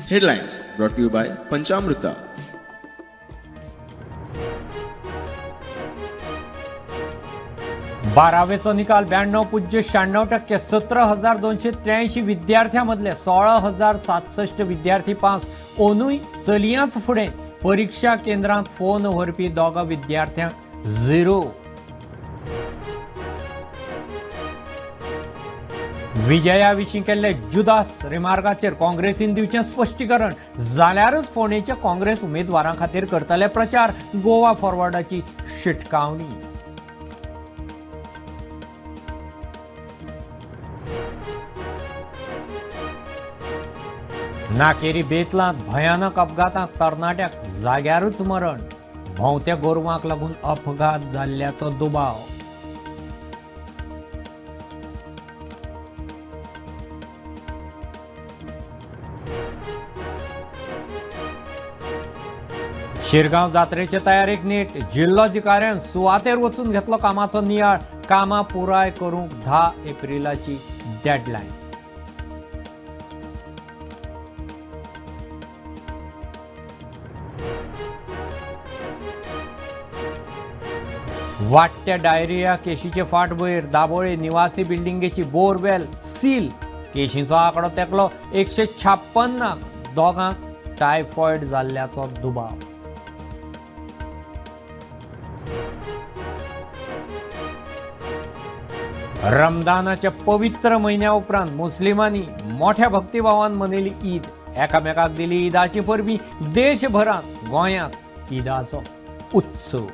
Headlines brought to you by Panchamrita. बारावेचो निकाल 92.96%. 17,283 विद्यार्थ्यांमधले 16,067 विद्यार्थी pass. ओनूय चलयांच फुडें. परीक्षा केंद्रांत फोन व्हरपी दोगां विद्यार्थ्यांक 0. विजया विशीं केल्ले जुदास रिमार्काचेर काँग्रेसीन दिवचें स्पश्टीकरण. जाल्यारच फोंडेच्या काँग्रेस उमेदवारां खातीर करतले प्रचार. गोवा फॉरवर्डाची शिटकावणी. नाकेरी बेतलांत भयानक अपघातांत तरणाट्याक जाग्यारूच मरण. भोंवत्या गोरवांक लागून अपघात जाल्ल्याचो दुबाव. शिरगांव जात्रेचे तयारेक नेट. जिल्लोधिकाऱ्यान सुवातेर वचून घेतलो कामाचो नियाळ. कामां पुराय करूंक 10 एप्रिलाची डेडलायन. वाडट्या डायरिया केशीचे फाटभुंयेर. दाबोळे निवासी बिल्डिंगेची बोरवेल सील. केशींचो आंकडो तेंकलो 156. दोगांक टायफॉयड जाल्ल्याचो दुबाव. रमदानाच्या पवित्र म्हयन्या उपरांत मुस्लिमांनी मोठ्या भक्तिभावान मनयली ईद. एकामेकाक दिली ईदाची परबीं. देशभरांत गोंयांत ईदाचो उत्सव.